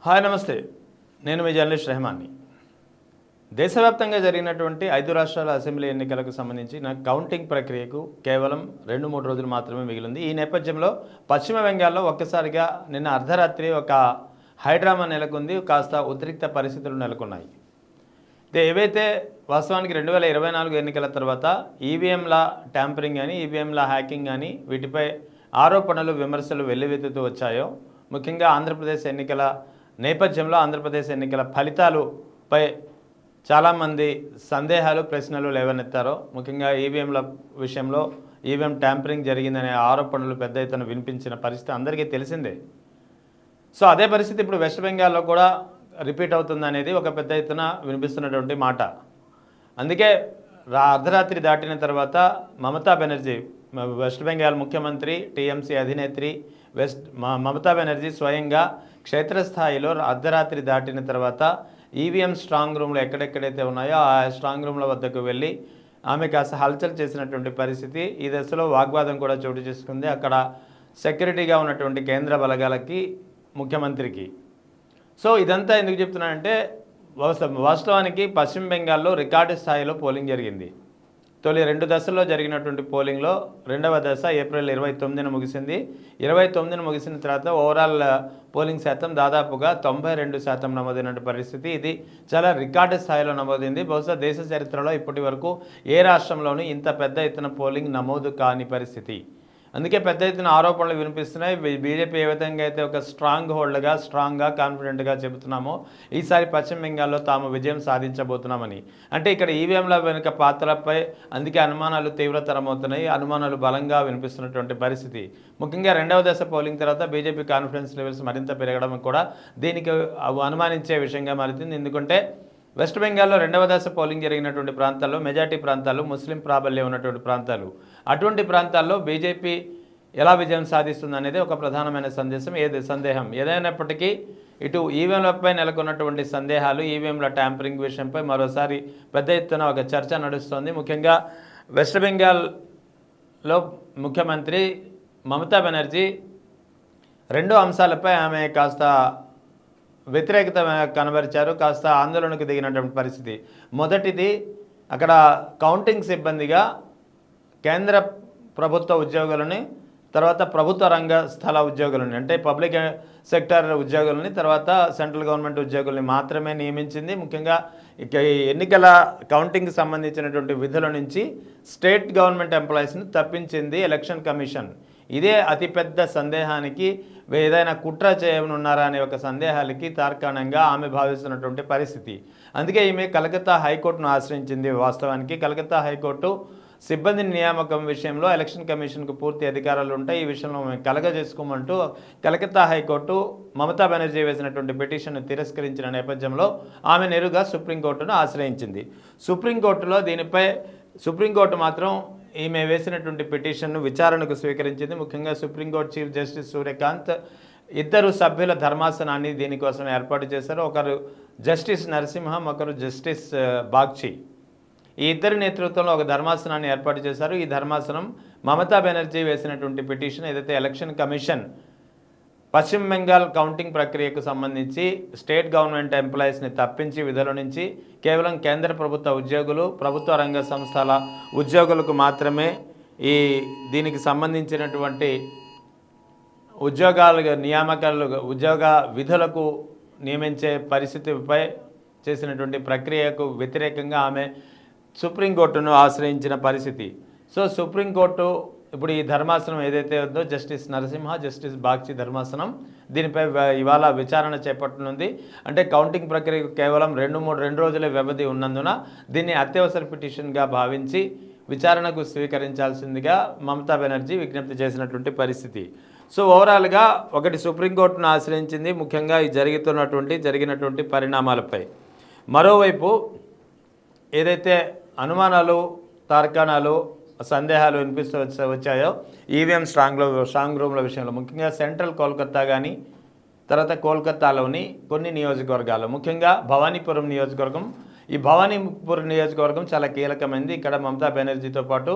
Hi నమస్తే, నేను మీ journalist రెహమాన్ని. దేశవ్యాప్తంగా జరిగినటువంటి 5 రాష్ట్రాల అసెంబ్లీ ఎన్నికలకు సంబంధించిన కౌంటింగ్ ప్రక్రియకు కేవలం 2-3 రోజులు మాత్రమే మిగిలింది. ఈ నేపథ్యంలో పశ్చిమ బెంగాల్లో ఒక్కసారిగా నిన్న అర్ధరాత్రి ఒక హైడ్రామా నెలకొంది. కాస్త ఉద్రిక్త పరిస్థితులు నెలకొన్నాయి. ఏవైతే వాస్తవానికి 2024 ఎన్నికల తర్వాత ఈవీఎంల ట్యాంపరింగ్ అని, ఈవీఎంల హ్యాకింగ్ అని వీటిపై ఆరోపణలు, విమర్శలు వెల్లువెత్తుతూ వచ్చాయో, ముఖ్యంగా ఆంధ్రప్రదేశ్ ఎన్నికల నేపథ్యంలో ఆంధ్రప్రదేశ్ ఎన్నికల ఫలితాలపై చాలామంది సందేహాలు, ప్రశ్నలు లేవనెత్తారో, ముఖ్యంగా ఈవీఎంల విషయంలో ఈవీఎం ట్యాంపరింగ్ జరిగిందనే ఆరోపణలు పెద్ద ఎత్తున వినిపించిన పరిస్థితి అందరికీ తెలిసిందే. సో అదే పరిస్థితి ఇప్పుడు వెస్ట్ బెంగాల్లో కూడా రిపీట్ అవుతుందనేది ఒక పెద్ద ఎత్తున వినిపిస్తున్నటువంటి మాట. అందుకే అర్ధరాత్రి దాటిన తర్వాత మమతా బెనర్జీ, వెస్ట్ బెంగాల్ ముఖ్యమంత్రి, టీఎంసీ అధినేత్రి మమతా బెనర్జీ స్వయంగా క్షేత్రస్థాయిలో అర్ధరాత్రి దాటిన తర్వాత ఈవీఎం స్ట్రాంగ్ రూమ్లు ఎక్కడెక్కడైతే ఉన్నాయో ఆ స్ట్రాంగ్ రూమ్ల వద్దకు వెళ్ళి ఆమె కాస్త హల్చల్ చేసినటువంటి పరిస్థితి. ఈ దశలో వాగ్వాదం కూడా చోటు చేసుకుంది అక్కడ సెక్యూరిటీగా ఉన్నటువంటి కేంద్ర బలగాలకి, ముఖ్యమంత్రికి. సో ఇదంతా ఎందుకు చెప్తున్నానంటే, వాస్తవానికి పశ్చిమ బెంగాల్లో రికార్డు స్థాయిలో పోలింగ్ జరిగింది. తొలి 2 దశల్లో జరిగినటువంటి పోలింగ్లో రెండవ దశ ఏప్రిల్ 29న ముగిసింది. 29న ముగిసిన తర్వాత ఓవరాల్ పోలింగ్ శాతం దాదాపుగా 92% నమోదైన పరిస్థితి. ఇది చాలా రికార్డు స్థాయిలో నమోదైంది. బహుశా దేశ చరిత్రలో ఇప్పటి వరకు ఏ రాష్ట్రంలోనూ ఇంత పెద్ద ఎత్తున పోలింగ్ నమోదు కాని పరిస్థితి. అందుకే పెద్ద ఎత్తున ఆరోపణలు వినిపిస్తున్నాయి. బీజేపీ ఏ విధంగా అయితే ఒక స్ట్రాంగ్గా కాన్ఫిడెంట్గా చెబుతున్నామో, ఈసారి పశ్చిమ బెంగాల్లో తాము విజయం సాధించబోతున్నామని. అంటే ఇక్కడ ఈవీఎంల వెనుక పాత్రలపై అందుకే అనుమానాలు తీవ్రతరమవుతున్నాయి. అనుమానాలు బలంగా వినిపిస్తున్నటువంటి పరిస్థితి. ముఖ్యంగా రెండవ దశ పోలింగ్ తర్వాత బీజేపీ కాన్ఫిడెన్స్ లెవెల్స్ మరింత పెరగడం కూడా దీనికి అనుమానించే విషయంగా మారింది. ఎందుకంటే వెస్ట్ బెంగాల్లో రెండవ దశ పోలింగ్ జరిగినటువంటి ప్రాంతాల్లో మెజార్టీ ప్రాంతాలు ముస్లిం ప్రాబల్యం ఉన్నటువంటి ప్రాంతాలు. అటువంటి ప్రాంతాల్లో బీజేపీ ఎలా విజయం సాధిస్తుందనేది ఒక ప్రధానమైన సందేహం. ఏదైనప్పటికీ ఇటు ఈవీఎంలపై నెలకొన్నటువంటి సందేహాలు, ఈవీఎంల ట్యాంపరింగ్ విషయంపై మరోసారి పెద్ద ఎత్తున ఒక చర్చ నడుస్తోంది. ముఖ్యంగా వెస్ట్ బెంగాల్లో ముఖ్యమంత్రి మమతా బెనర్జీ 2 అంశాలపై ఆమె కాస్త వ్యతిరేకత కనబరిచారు, కాస్త ఆందోళనకు దిగినటువంటి పరిస్థితి. మొదటిది, అక్కడ కౌంటింగ్ సిబ్బందిగా కేంద్ర ప్రభుత్వ ఉద్యోగులని, తర్వాత ప్రభుత్వ రంగ స్థల ఉద్యోగులని, అంటే పబ్లిక్ సెక్టర్ ఉద్యోగులని, తర్వాత సెంట్రల్ గవర్నమెంట్ ఉద్యోగుల్ని మాత్రమే నియమించింది. ముఖ్యంగా ఇక ఎన్నికల కౌంటింగ్కి సంబంధించినటువంటి విధుల నుంచి స్టేట్ గవర్నమెంట్ ఎంప్లాయీస్ని తప్పించింది ఎలక్షన్ కమిషన్. ఇదే అతిపెద్ద సందేహానికి, ఏదైనా కుట్ర చేయనున్నారా అనే ఒక సందేహాలకి తార్కాణంగా ఆమె భావిస్తున్నటువంటి పరిస్థితి. అందుకే ఈమె కలకత్తా హైకోర్టును ఆశ్రయించింది. వాస్తవానికి కలకత్తా హైకోర్టు సిబ్బంది నియామకం విషయంలో ఎలక్షన్ కమిషన్కు పూర్తి అధికారాలు ఉంటాయి, ఈ విషయంలో మేము కలగజేసుకోమంటూ కలకత్తా హైకోర్టు మమతా బెనర్జీ వేసినటువంటి పిటిషన్ను తిరస్కరించిన నేపథ్యంలో ఆమె నేరుగా సుప్రీంకోర్టును ఆశ్రయించింది. సుప్రీంకోర్టు మాత్రం ఈమె వేసినటువంటి పిటిషన్ను విచారణకు స్వీకరించింది. ముఖ్యంగా సుప్రీంకోర్టు చీఫ్ జస్టిస్ సూర్యకాంత్ 2 సభ్యుల ధర్మాసనాన్ని దీనికోసం ఏర్పాటు చేశారు. ఒకరు జస్టిస్ నరసింహం, ఒకరు జస్టిస్ బాగ్చి. ఈ ఇద్దరి నేతృత్వంలో ఒక ధర్మాసనాన్ని ఏర్పాటు చేశారు. ఈ ధర్మాసనం మమతా బెనర్జీ వేసినటువంటి పిటిషన్ ఏదైతే ఎలక్షన్ కమిషన్ పశ్చిమ బెంగాల్ కౌంటింగ్ ప్రక్రియకు సంబంధించి స్టేట్ గవర్నమెంట్ ఎంప్లాయీస్ని తప్పించి విధుల నుంచి కేవలం కేంద్ర ప్రభుత్వ ఉద్యోగులు, ప్రభుత్వ రంగ సంస్థల ఉద్యోగులకు మాత్రమే దీనికి సంబంధించినటువంటి ఉద్యోగ విధులకు నియమించే పరిస్థితిపై చేసినటువంటి ప్రక్రియకు వ్యతిరేకంగా ఆమె సుప్రీంకోర్టును ఆశ్రయించిన పరిస్థితి. సో సుప్రీంకోర్టు ఇప్పుడు ఈ ధర్మాసనం ఏదైతే ఉందో జస్టిస్ నరసింహ, జస్టిస్ బాగ్చి ధర్మాసనం దీనిపై ఇవాళ విచారణ చేపట్టనుంది. అంటే కౌంటింగ్ ప్రక్రియకు కేవలం 2 రోజుల వ్యవధి ఉన్నందున దీన్ని అత్యవసర పిటిషన్గా భావించి విచారణకు స్వీకరించాల్సిందిగా మమతా బెనర్జీ విజ్ఞప్తి చేసినటువంటి పరిస్థితి. సో ఓవరాల్గా ఒకటి సుప్రీంకోర్టును ఆశ్రయించింది, ముఖ్యంగా ఈ జరిగినటువంటి పరిణామాలపై. మరోవైపు ఏదైతే అనుమానాలు, తార్కాణాలు, సందేహాలు వినిపిస్తూ వచ్చాయో ఈవీఎం స్ట్రాంగ్ రూమ్ల విషయంలో, ముఖ్యంగా సెంట్రల్ కోల్కతా కానీ, తర్వాత కోల్కతాలోని కొన్ని నియోజకవర్గాలు, ముఖ్యంగా భవానీపురం నియోజకవర్గం. ఈ భవానీపురం నియోజకవర్గం చాలా కీలకమైంది. ఇక్కడ మమతా బెనర్జీతో పాటు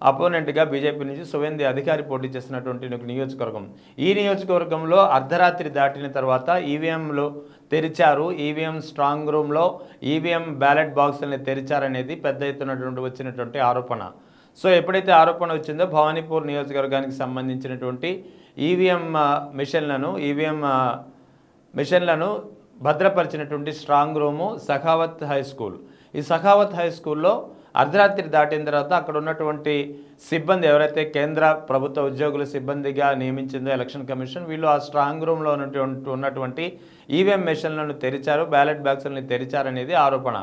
అపోనెంట్గా బీజేపీ నుంచి సువేంది అధికారి పోటీ చేస్తున్నటువంటి ఒక నియోజకవర్గం. ఈ నియోజకవర్గంలో అర్ధరాత్రి దాటిన తర్వాత ఈవీఎంలు తెరిచారు, ఈవీఎం స్ట్రాంగ్ రూమ్లో ఈవీఎం బ్యాలెట్ బాక్సుల్ని తెరిచారనేది పెద్ద ఎత్తున వచ్చినటువంటి ఆరోపణ. సో ఎప్పుడైతే ఆరోపణ వచ్చిందో భవానీపూర్ నియోజకవర్గానికి సంబంధించినటువంటి ఈవీఎం మిషన్లను భద్రపరిచినటువంటి strong room Sakhawat high school. ఈ సఖావత్ హై స్కూల్లో అర్ధరాత్రి దాటిన తర్వాత అక్కడ ఉన్నటువంటి సిబ్బంది ఎవరైతే కేంద్ర ప్రభుత్వ ఉద్యోగుల సిబ్బందిగా నియమించిందో ఎలక్షన్ కమిషన్, వీళ్ళు ఆ స్ట్రాంగ్ రూమ్లో ఉన్నటువంటి ఈవీఎం మెషిన్లను తెరిచారు, బ్యాలెట్ బాక్సులను తెరిచారనేది ఆరోపణ.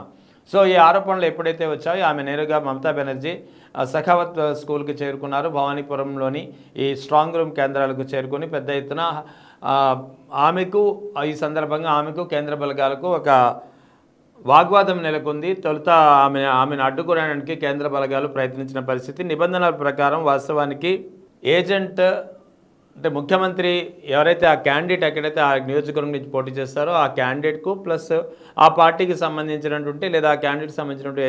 సో ఈ ఆరోపణలు ఎప్పుడైతే వచ్చాయో ఆమె నేరుగా మమతా బెనర్జీ సఖావత్ స్కూల్కి చేరుకున్నారు. భవానీపురంలోని ఈ స్ట్రాంగ్ రూమ్ కేంద్రాలకు చేరుకొని పెద్ద ఎత్తున ఆమెకు ఈ సందర్భంగా ఆమెకు కేంద్ర బలగాలకు ఒక వాగ్వాదం నెలకొంది. తొలుత ఆమెను అడ్డుకోవడానికి కేంద్ర బలగాలు ప్రయత్నించిన పరిస్థితి. నిబంధనల ప్రకారం వాస్తవానికి ఏజెంట్ అంటే ముఖ్యమంత్రి ఎవరైతే ఆ క్యాండిడేట్ ఎక్కడైతే ఆ నియోజకవర్గం నుంచి పోటీ చేస్తారో ఆ క్యాండిడేట్కు ప్లస్ ఆ పార్టీకి సంబంధించినటువంటి లేదా ఆ క్యాండిడేట్కి సంబంధించినటువంటి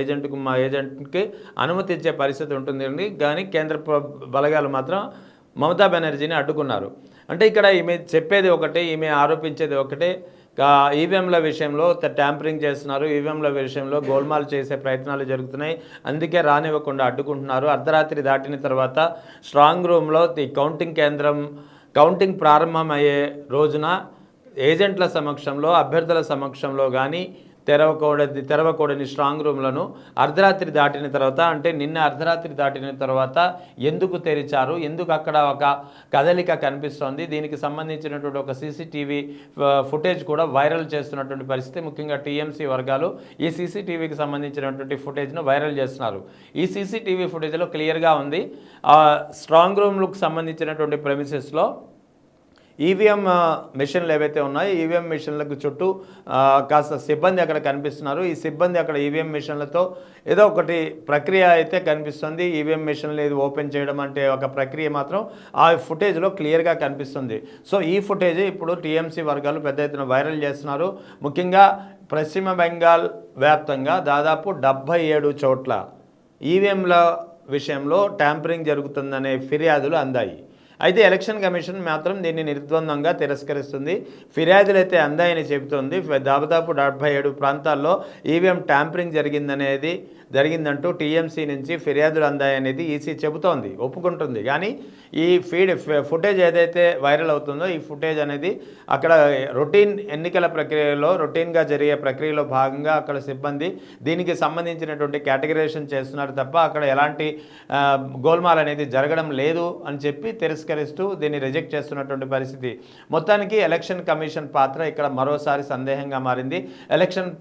ఏజెంట్కి అనుమతి ఇచ్చే పరిస్థితి ఉంటుంది. కానీ కేంద్ర బలగాలు మాత్రం మమతా బెనర్జీని అడ్డుకున్నారు. అంటే ఇక్కడ ఈమె చెప్పేది ఒకటే, ఈమె ఆరోపించేది ఒకటే, ఈవీఎంల విషయంలో ట్యాంపరింగ్ చేస్తున్నారు, ఈవీఎంల విషయంలో గోల్మాల్ చేసే ప్రయత్నాలు జరుగుతున్నాయి, అందుకే రానివ్వకుండా అడ్డుకుంటున్నారు. అర్ధరాత్రి దాటిన తర్వాత స్ట్రాంగ్ రూమ్లో ఈ కౌంటింగ్ ప్రారంభమయ్యే రోజున ఏజెంట్ల సమక్షంలో అభ్యర్థుల సమక్షంలో కానీ తెరవకూడని స్ట్రాంగ్ రూమ్లను అర్ధరాత్రి దాటిన తర్వాత, అంటే నిన్న అర్ధరాత్రి దాటిన తర్వాత ఎందుకు తెరిచారు, ఎందుకు అక్కడ ఒక కదలిక కనిపిస్తోంది, దీనికి సంబంధించినటువంటి ఒక సీసీటీవీ ఫుటేజ్ కూడా వైరల్ చేస్తున్నటువంటి పరిస్థితి. ముఖ్యంగా టీఎంసీ వర్గాలు ఈ సీసీటీవీకి సంబంధించినటువంటి ఫుటేజ్ను వైరల్ చేస్తున్నారు. ఈ సీసీటీవీ ఫుటేజ్లో క్లియర్గా ఉంది స్ట్రాంగ్ రూమ్లకు సంబంధించినటువంటి ప్రెమిసెస్లో ఈవీఎం మిషన్లు ఏవైతే ఉన్నాయో ఈవీఎం మిషన్లకు చుట్టూ కాస్త సిబ్బంది అక్కడ కనిపిస్తున్నారు. ఈ సిబ్బంది అక్కడ ఈవీఎం మిషన్లతో ఏదో ఒకటి ప్రక్రియ అయితే కనిపిస్తుంది. ఈవీఎం మిషన్లు ఇది ఓపెన్ చేయడం అంటే ఒక ప్రక్రియ మాత్రం ఆ ఫుటేజ్లో క్లియర్గా కనిపిస్తుంది. సో ఈ ఫుటేజ్ ఇప్పుడు టీఎంసీ వర్గాలు పెద్ద ఎత్తున వైరల్ చేస్తున్నారు. ముఖ్యంగా పశ్చిమ బెంగాల్ వ్యాప్తంగా దాదాపు 77 చోట్ల ఈవీఎంల విషయంలో ట్యాంపరింగ్ జరుగుతుందనే ఫిర్యాదులు అందాయి. అయితే ఎలక్షన్ కమిషన్ మాత్రం దీన్ని నిర్ద్వందంగా తిరస్కరిస్తుంది. ఫిర్యాదులు అయితే అందాయని చెబుతోంది. దాదాపు 77 ప్రాంతాల్లో ఈవీఎం ట్యాంపరింగ్ జరిగిందంటూ టీఎంసీ నుంచి ఫిర్యాదులు అందాయనేది ఈసీ చెబుతోంది, ఒప్పుకుంటుంది. కానీ ఈ ఫుటేజ్ ఏదైతే వైరల్ అవుతుందో ఈ ఫుటేజ్ అనేది అక్కడ ఎన్నికల ప్రక్రియలో రొటీన్గా జరిగే ప్రక్రియలో భాగంగా అక్కడ సిబ్బంది దీనికి సంబంధించినటువంటి కేటగరైజేషన్ చేస్తున్నారు తప్ప అక్కడ ఎలాంటి గోల్మాల్ అనేది జరగడం లేదు అని చెప్పి తిరస్కరిస్తూ దీన్ని రిజెక్ట్ చేస్తున్నటువంటి పరిస్థితి. మొత్తానికి ఎలక్షన్ కమిషన్ పాత్ర ఇక్కడ మరోసారి సందేహంగా మారింది. ఎలక్షన్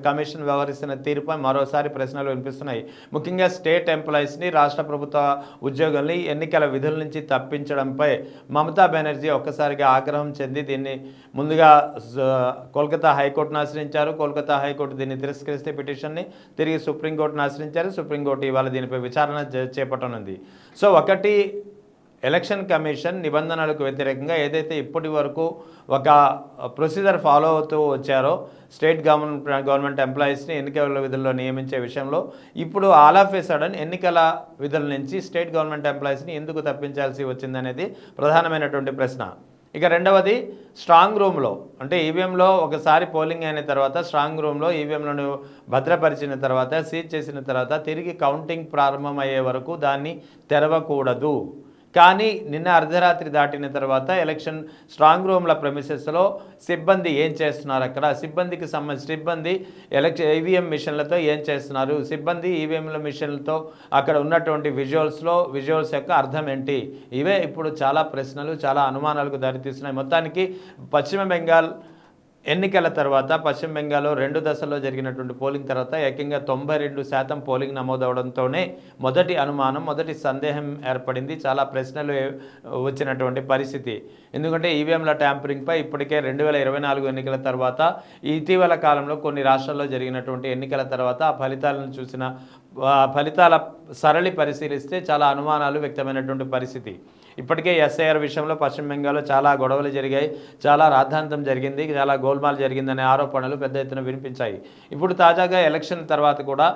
కమిషన్ వ్యవహరిస్తున్న తీరుపై మరోసారి ప్రశ్నలు వినిపిస్తున్నాయి. ముఖ్యంగా స్టేట్ ఎంప్లాయీస్ని, రాష్ట్ర ప్రభుత్వ ఉద్యోగుల్ని ఎన్నికల విధుల నుంచి తప్పించడంపై మమతా బెనర్జీ ఒక్కసారిగా ఆగ్రహం చెంది దీన్ని ముందుగా కోల్కతా హైకోర్టును ఆశ్రయించారు. కోల్కతా హైకోర్టు దీన్ని తిరస్కరిస్తే పిటిషన్ని తిరిగి సుప్రీంకోర్టును ఆశ్రయించారు. సుప్రీంకోర్టు ఇవాళ దీనిపై విచారణ చేపట్టనుంది. సో ఒకటి, ఎలక్షన్ కమిషన్ నిబంధనలకు వ్యతిరేకంగా ఏదైతే ఇప్పటి వరకు ఒక ప్రొసీజర్ ఫాలో అవుతూ వచ్చారో స్టేట్ గవర్నమెంట్ ఎంప్లాయీస్ని ఎన్నికల విధుల్లో నియమించే విషయంలో ఇప్పుడు ఆల్ ఆఫ్ ఏ సడన్ ఎన్నికల విధుల నుంచి స్టేట్ గవర్నమెంట్ ఎంప్లాయీస్ని ఎందుకు తప్పించాల్సి వచ్చిందనేది ప్రధానమైనటువంటి ప్రశ్న. ఇక రెండవది, స్ట్రాంగ్ రూమ్లో అంటే ఈవీఎంలో ఒకసారి పోలింగ్ అయిన తర్వాత స్ట్రాంగ్ రూమ్లో ఈవీఎంలను భద్రపరిచిన తర్వాత సీజ్ చేసిన తర్వాత తిరిగి కౌంటింగ్ ప్రారంభమయ్యే వరకు దాన్ని తెరవకూడదు. కానీ నిన్న అర్ధరాత్రి దాటిన తర్వాత ఎలక్షన్ స్ట్రాంగ్ రూమ్ల ప్రెమిసెస్లో సిబ్బంది ఏం చేస్తున్నారు, అక్కడ సిబ్బంది ఈవీఎం మిషన్లతో ఏం చేస్తున్నారు, సిబ్బంది ఈవీఎంల మిషన్లతో అక్కడ ఉన్నటువంటి విజువల్స్ యొక్క అర్థం ఏంటి, ఇవే ఇప్పుడు చాలా ప్రశ్నలు, చాలా అనుమానాలకు దారితీస్తున్నాయి. మొత్తానికి పశ్చిమ బెంగాల్ ఎన్నికల తర్వాత పశ్చిమ బెంగాల్లో 2 దశల్లో జరిగినటువంటి పోలింగ్ తర్వాత ఏకంగా 92% పోలింగ్ నమోదవడంతోనే మొదటి అనుమానం, మొదటి సందేహం ఏర్పడింది. చాలా ప్రశ్నలు వచ్చినటువంటి పరిస్థితి. ఎందుకంటే ఈవీఎంల ట్యాంపరింగ్పై ఇప్పటికే 2024 ఎన్నికల తర్వాత ఇటీవల కాలంలో కొన్ని రాష్ట్రాల్లో జరిగినటువంటి ఎన్నికల తర్వాత ఆ ఫలితాలను ఫలితాల సరళి పరిశీలిస్తే చాలా అనుమానాలు వ్యక్తమైనటువంటి పరిస్థితి. ఇప్పటికే ఎస్ఐఆర్ విషయంలో పశ్చిమ బెంగాల్లో చాలా గొడవలు జరిగాయి, చాలా రాద్ధాంతం జరిగింది, చాలా గోల్మాల్ జరిగిందనే ఆరోపణలు పెద్ద ఎత్తున వినిపించాయి. ఇప్పుడు తాజాగా ఎలక్షన్ తర్వాత కూడా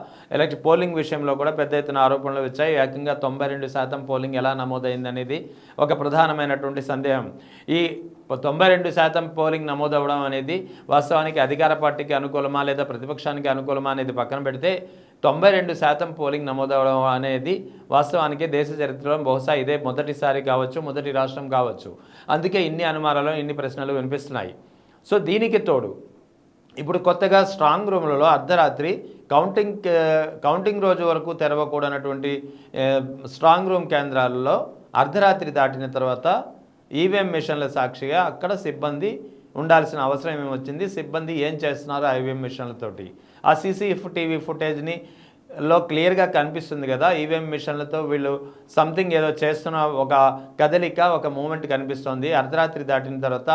పోలింగ్ విషయంలో కూడా పెద్ద ఎత్తున ఆరోపణలు వచ్చాయి. ఏకంగా 92% పోలింగ్ ఎలా నమోదైందనేది ఒక ప్రధానమైనటువంటి సందేహం. ఈ 92% పోలింగ్ నమోదవడం అనేది వాస్తవానికి అధికార పార్టీకి అనుకూలమా లేదా ప్రతిపక్షానికి అనుకూలమా అనేది పక్కన పెడితే 92% పోలింగ్ నమోదవడం అనేది వాస్తవానికి దేశ చరిత్రలో బహుశా ఇదే మొదటిసారి కావచ్చు, మొదటి రాష్ట్రం కావచ్చు. అందుకే ఇన్ని అనుమానాలు, ఇన్ని ప్రశ్నలు వినిపిస్తున్నాయి. సో దీనికి తోడు ఇప్పుడు కొత్తగా స్ట్రాంగ్ రూమ్లలో అర్ధరాత్రి కౌంటింగ్ రోజు వరకు తెరవకూడనటువంటి స్ట్రాంగ్ రూమ్ కేంద్రాలలో అర్ధరాత్రి దాటిన తర్వాత ఈవీఎం మిషన్ల సాక్షిగా అక్కడ సిబ్బంది ఉండాల్సిన అవసరం ఏమొచ్చింది, సిబ్బంది ఏం చేస్తున్నారు ఆ ఈవీఎం మిషన్లతోటి? ఆ టీవీ ఫుటేజ్ని లో క్లియర్గా కనిపిస్తుంది కదా, ఈవీఎం మిషన్లతో వీళ్ళు సంథింగ్ ఏదో చేస్తున్న ఒక కదలిక, ఒక మూమెంట్ కనిపిస్తుంది. అర్ధరాత్రి దాటిన తర్వాత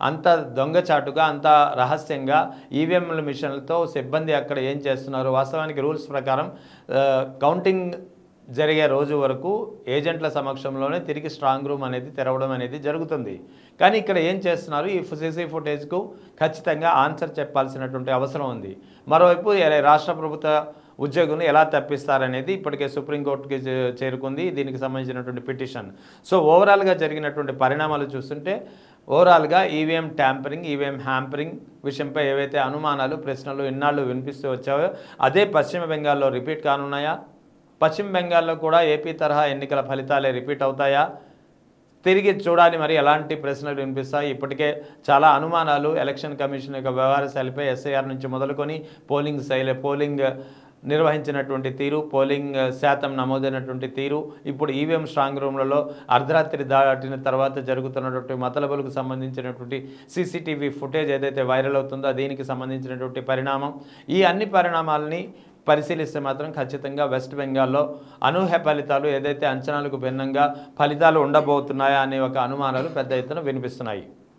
అంత దొంగచాటుగా, అంత రహస్యంగా ఈవీఎంల మిషన్లతో సిబ్బంది అక్కడ ఏం చేస్తున్నారు? వాస్తవానికి రూల్స్ ప్రకారం కౌంటింగ్ జరిగే రోజు వరకు ఏజెంట్ల సమక్షంలోనే తిరిగి స్ట్రాంగ్ రూమ్ అనేది తెరవడం అనేది జరుగుతుంది. కానీ ఇక్కడ ఏం చేస్తున్నారు? ఈ ఫుటేజ్కు ఖచ్చితంగా ఆన్సర్ చెప్పాల్సినటువంటి అవసరం ఉంది. మరోవైపు రాష్ట్ర ప్రభుత్వ ఉద్యోగులను ఎలా తప్పిస్తారనేది ఇప్పటికే సుప్రీంకోర్టుకి చేరుకుంది దీనికి సంబంధించినటువంటి పిటిషన్. సో ఓవరాల్గా జరిగినటువంటి పరిణామాలు చూస్తుంటే ఓవరాల్గా ఈవీఎం ట్యాంపరింగ్, ఈవీఎం హ్యాంపరింగ్ విషయంపై ఏవైతే అనుమానాలు, ప్రశ్నలు ఇన్నాళ్ళు వినిపిస్తూ వచ్చాయో అదే పశ్చిమ బెంగాల్లో రిపీట్ కానున్నాయా? పశ్చిమ బెంగాల్లో కూడా ఏపీ తరహా ఎన్నికల ఫలితాలే రిపీట్ అవుతాయా? తిరిగి చూడాలి మరి ఎలాంటి ప్రశ్నలు వినిపిస్తాయి. ఇప్పటికే చాలా అనుమానాలు ఎలక్షన్ కమిషన్ యొక్క వ్యవహార శైలిపై ఎస్ఐఆర్ నుంచి మొదలుకొని పోలింగ్ నిర్వహించినటువంటి తీరు, పోలింగ్ శాతం నమోదైనటువంటి తీరు, ఇప్పుడు ఈవీఎం స్ట్రాంగ్ రూమ్లలో అర్ధరాత్రి దాటిన తర్వాత జరుగుతున్నటువంటి మతలబులకు సంబంధించినటువంటి సీసీటీవీ ఫుటేజ్ ఏదైతే వైరల్ అవుతుందో దీనికి సంబంధించినటువంటి పరిణామం, ఈ అన్ని పరిణామాలని పరిశీలిస్తే మాత్రం ఖచ్చితంగా వెస్ట్ బెంగాల్లో అనూహ్య ఫలితాలు, ఏదైతే అంచనాలకు భిన్నంగా ఫలితాలు ఉండబోతున్నాయా అనే ఒక అనుమానాలు పెద్ద ఎత్తున వినిపిస్తున్నాయి.